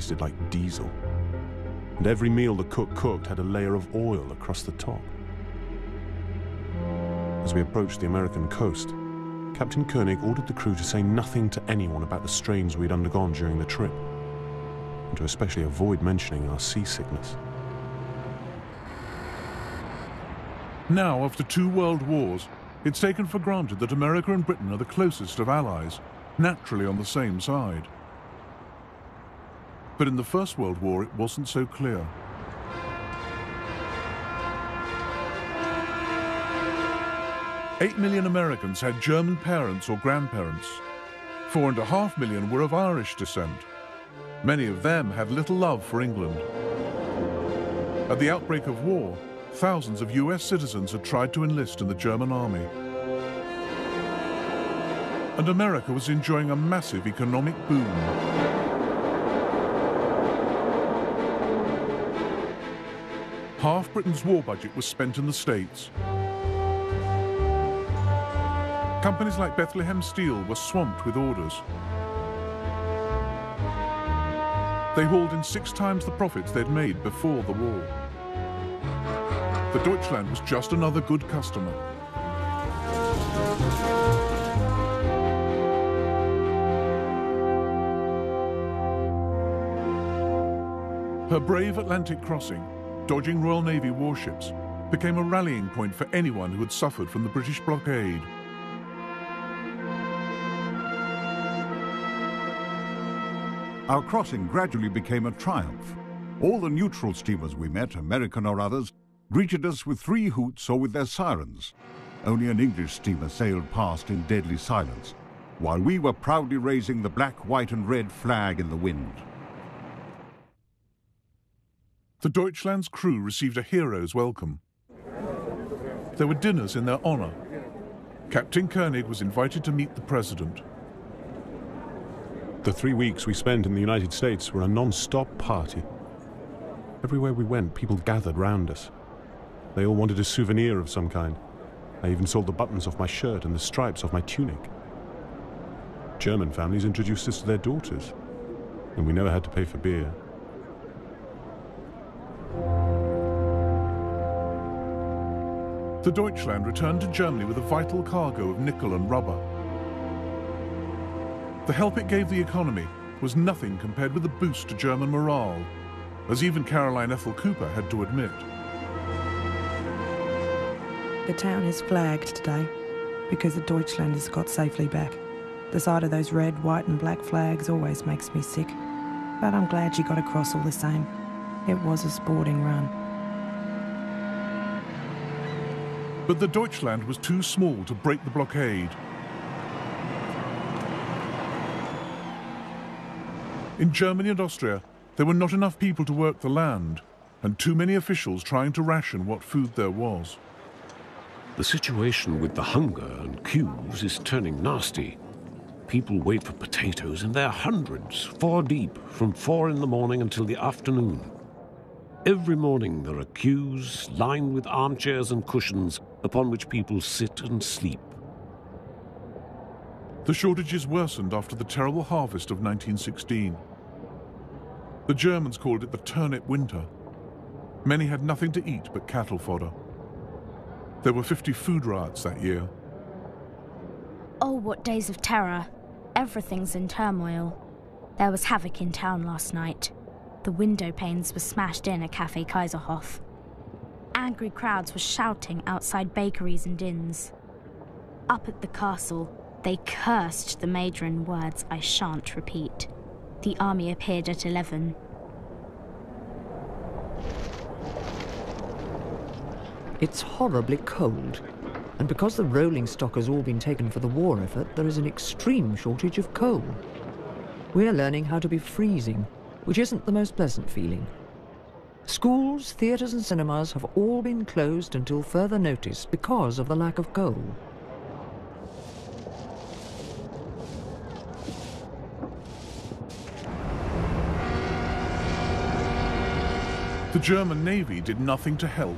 tasted like diesel. And every meal the cook cooked had a layer of oil across the top. As we approached the American coast, Captain Koenig ordered the crew to say nothing to anyone about the strains we'd undergone during the trip, and to especially avoid mentioning our seasickness. Now, after 2 world wars, it's taken for granted that America and Britain are the closest of allies, naturally on the same side. But in the First World War, it wasn't so clear. "8 million Americans had German parents or grandparents. 4.5 million were of Irish descent. Many of them had little love for England. At the outbreak of war, thousands of US citizens had tried to enlist in the German army. And America was enjoying a massive economic boom. Half Britain's war budget was spent in the States. Companies like Bethlehem Steel were swamped with orders. They hauled in 6 times the profits they'd made before the war. The Deutschland was just another good customer. Her brave Atlantic crossing, dodging Royal Navy warships, became a rallying point for anyone who had suffered from the British blockade. Our crossing gradually became a triumph. All the neutral steamers we met, American or others, greeted us with 3 hoots or with their sirens. Only an English steamer sailed past in deadly silence, while we were proudly raising the black, white and red flag in the wind. The Deutschland's crew received a hero's welcome. There were dinners in their honor. Captain Koenig was invited to meet the president. The 3 weeks we spent in the United States were a non-stop party. Everywhere we went, people gathered round us. They all wanted a souvenir of some kind. I even sold the buttons off my shirt and the stripes off my tunic. German families introduced us to their daughters, and we never had to pay for beer. The Deutschland returned to Germany with a vital cargo of nickel and rubber. The help it gave the economy was nothing compared with the boost to German morale, as even Caroline Ethel Cooper had to admit. The town is flagged today because the Deutschland has got safely back. The sight of those red, white and black flags always makes me sick. But I'm glad she got across all the same. It was a sporting run. But the Deutschland was too small to break the blockade. In Germany and Austria, there were not enough people to work the land, and too many officials trying to ration what food there was. The situation with the hunger and queues is turning nasty. People wait for potatoes in their hundreds, 4 deep, from 4 in the morning until the afternoon. Every morning there are queues lined with armchairs and cushions upon which people sit and sleep. The shortages worsened after the terrible harvest of 1916. The Germans called it the turnip winter. Many had nothing to eat but cattle fodder. There were 50 food riots that year. Oh, what days of terror. Everything's in turmoil. There was havoc in town last night. The window panes were smashed in at Café Kaiserhof. Angry crowds were shouting outside bakeries and inns. Up at the castle, they cursed the Major in words I shan't repeat. The army appeared at 11. It's horribly cold, and because the rolling stock has all been taken for the war effort, there is an extreme shortage of coal. We're learning how to be freezing, which isn't the most pleasant feeling. Schools, theatres and cinemas have all been closed until further notice because of the lack of coal. The German Navy did nothing to help.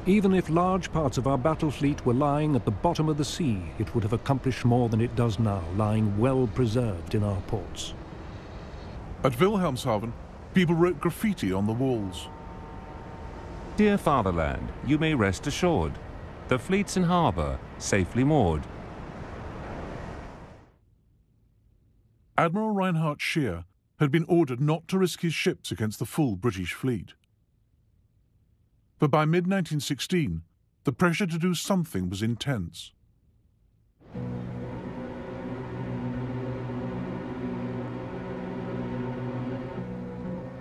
Even if large parts of our battle fleet were lying at the bottom of the sea, it would have accomplished more than it does now, lying well preserved in our ports. At Wilhelmshaven, people wrote graffiti on the walls. Dear fatherland, you may rest assured. The fleet's in harbour, safely moored. Admiral Reinhard Scheer had been ordered not to risk his ships against the full British fleet. But by mid-1916, the pressure to do something was intense.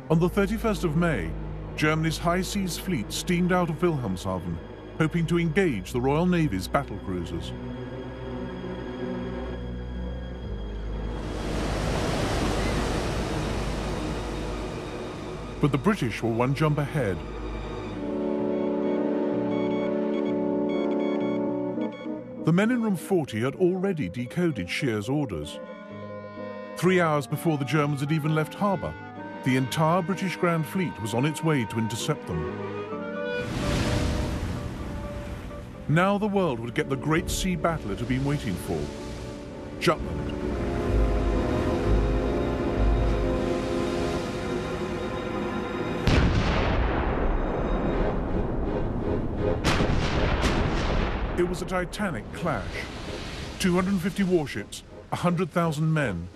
On the 31st of May, Germany's high seas fleet steamed out of Wilhelmshaven, hoping to engage the Royal Navy's battlecruisers. But the British were one jump ahead. The men in room 40 had already decoded Scheer's orders. 3 hours before the Germans had even left harbour, the entire British Grand Fleet was on its way to intercept them. Now the world would get the great sea battle it had been waiting for, Jutland. It was a titanic clash. 250 warships, 100,000 men.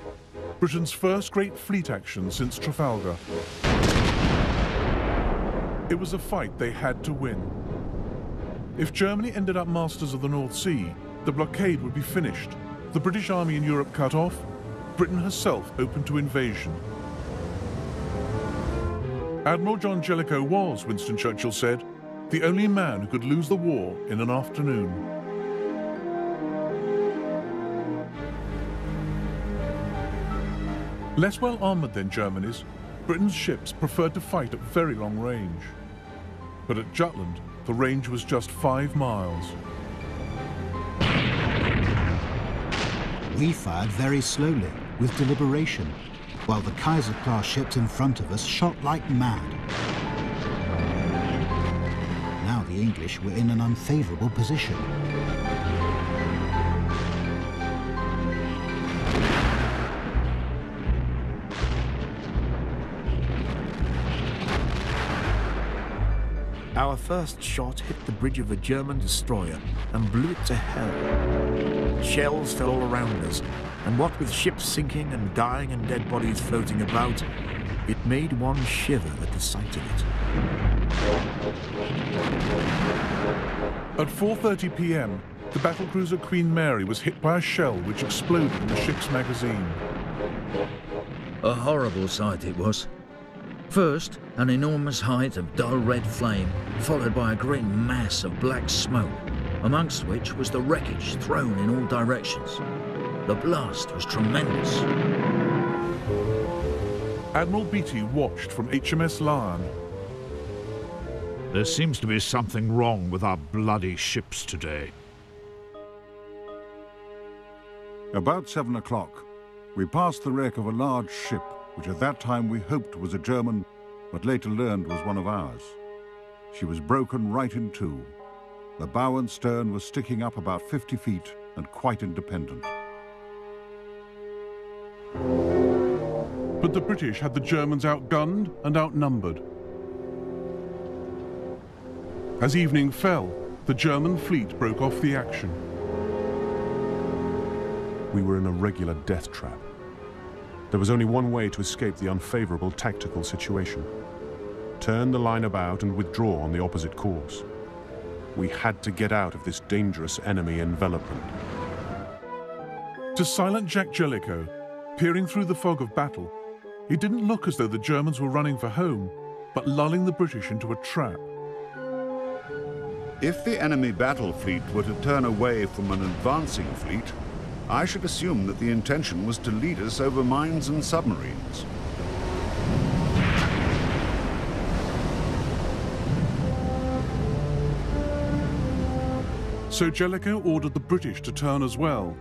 Britain's first great fleet action since Trafalgar. It was a fight they had to win. If Germany ended up masters of the North Sea, the blockade would be finished, the British Army in Europe cut off, Britain herself open to invasion. Admiral John Jellicoe was, Winston Churchill said, the only man who could lose the war in an afternoon. Less well armoured than Germany's, Britain's ships preferred to fight at very long range. But at Jutland, the range was just 5 miles. We fired very slowly, with deliberation, while the Kaiser-class ships in front of us shot like mad. Now the English were in an unfavourable position. Our first shot hit the bridge of a German destroyer and blew it to hell. Shells fell all around us, and what with ships sinking and dying and dead bodies floating about, it made one shiver at the sight of it. At 4:30 p.m, the battlecruiser Queen Mary was hit by a shell which exploded in the ship's magazine. A horrible sight it was. First, an enormous height of dull red flame, followed by a great mass of black smoke, amongst which was the wreckage thrown in all directions. The blast was tremendous. Admiral Beatty watched from HMS Lion. There seems to be something wrong with our bloody ships today. About 7 o'clock, we passed the wreck of a large ship, which at that time we hoped was a German, but later learned was one of ours. She was broken right in two. The bow and stern were sticking up about 50 feet and quite independent. But the British had the Germans outgunned and outnumbered. As evening fell, the German fleet broke off the action. We were in a regular death trap. There was only one way to escape the unfavorable tactical situation. Turn the line about and withdraw on the opposite course. We had to get out of this dangerous enemy envelopment. To silent Jack Jellicoe, peering through the fog of battle, it didn't look as though the Germans were running for home, but lulling the British into a trap. If the enemy battle fleet were to turn away from an advancing fleet, I should assume that the intention was to lead us over mines and submarines. So Jellicoe ordered the British to turn as well,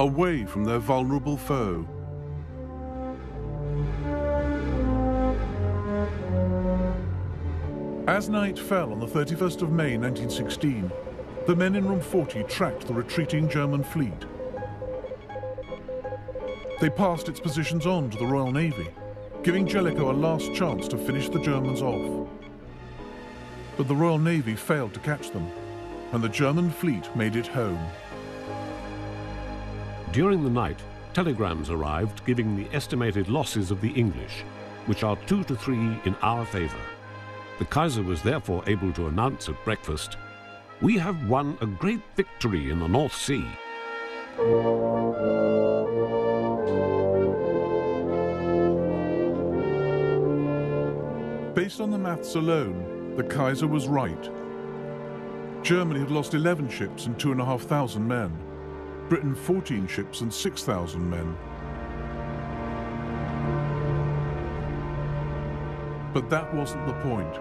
away from their vulnerable foe. As night fell on the 31st of May 1916, the men in room 40 tracked the retreating German fleet. They passed its positions on to the Royal Navy. giving Jellicoe a last chance to finish the Germans off. But the Royal Navy failed to catch them, and the German fleet made it home. During the night, telegrams arrived giving the estimated losses of the English, which are 2 to 3 in our favor. The Kaiser was therefore able to announce at breakfast, "We have won a great victory in the North Sea." Based on the maths alone, the Kaiser was right. Germany had lost 11 ships and 2,500 men. Britain 14 ships and 6,000 men. But that wasn't the point.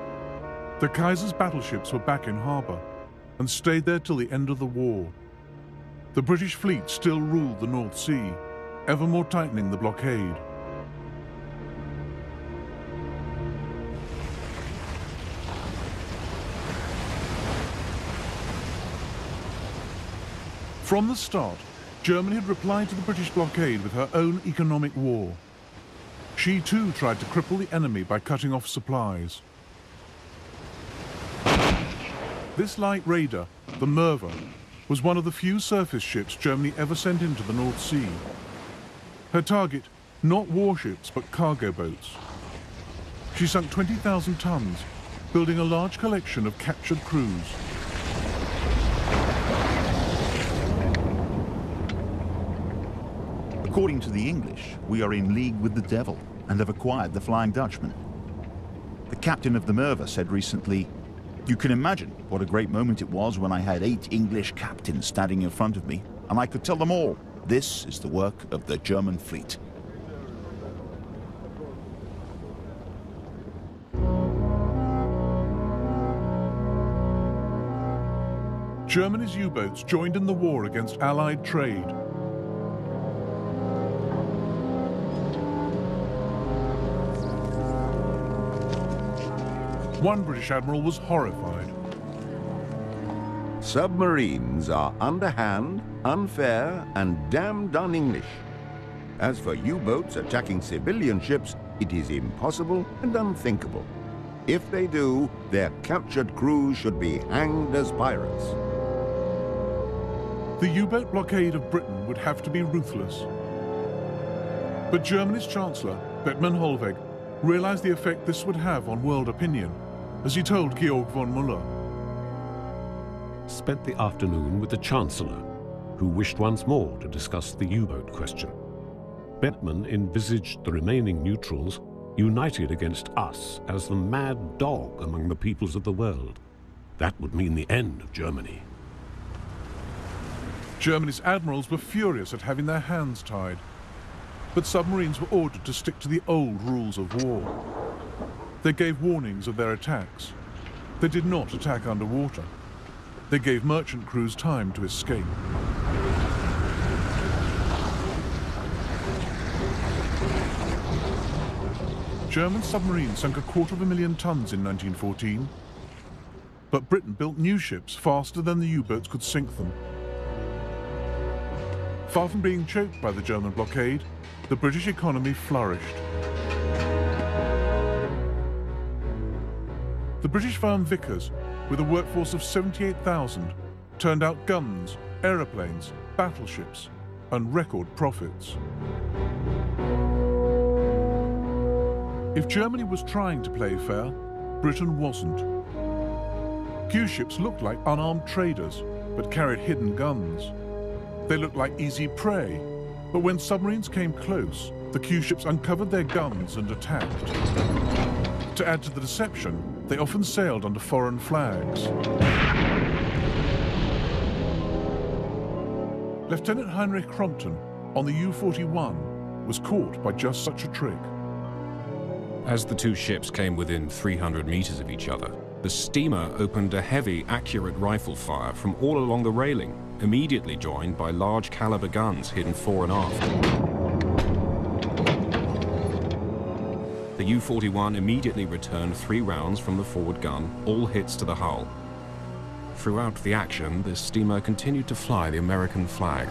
The Kaiser's battleships were back in harbour and stayed there till the end of the war. The British fleet still ruled the North Sea, ever more tightening the blockade. From the start, Germany had replied to the British blockade with her own economic war. She too tried to cripple the enemy by cutting off supplies. This light raider, the Merva, was one of the few surface ships Germany ever sent into the North Sea. Her target, not warships but cargo boats. She sunk 20,000 tons, building a large collection of captured crews. According to the English, we are in league with the devil and have acquired the Flying Dutchman. The captain of the Merva said recently, "You can imagine what a great moment it was when I had 8 English captains standing in front of me, and I could tell them all, this is the work of the German fleet." Germany's U-boats joined in the war against Allied trade. One British admiral was horrified. Submarines are underhand, unfair, and damned un-English. As for U-boats attacking civilian ships, it is impossible and unthinkable. If they do, their captured crews should be hanged as pirates. The U-boat blockade of Britain would have to be ruthless. But Germany's Chancellor, Bethmann Hollweg, realized the effect this would have on world opinion, as he told Georg von Müller. Spent the afternoon with the Chancellor, who wished once more to discuss the U-boat question. Bethmann envisaged the remaining neutrals united against us as the mad dog among the peoples of the world. That would mean the end of Germany. Germany's admirals were furious at having their hands tied, but submarines were ordered to stick to the old rules of war. They gave warnings of their attacks. They did not attack underwater. They gave merchant crews time to escape. German submarines sunk 250,000 tons in 1914, but Britain built new ships faster than the U-boats could sink them. Far from being choked by the German blockade, the British economy flourished. The British firm Vickers, with a workforce of 78,000, turned out guns, aeroplanes, battleships, and record profits. If Germany was trying to play fair, Britain wasn't. Q-ships looked like unarmed traders, but carried hidden guns. They looked like easy prey, but when submarines came close, the Q-ships uncovered their guns and attacked. To add to the deception, they often sailed under foreign flags. Lieutenant Heinrich Crompton, on the U-41, was caught by just such a trick. As the two ships came within 300 meters of each other, the steamer opened a heavy, accurate rifle fire from all along the railing, immediately joined by large caliber guns hidden fore and aft. The U-41 immediately returned 3 rounds from the forward gun, all hits to the hull. Throughout the action, the steamer continued to fly the American flag,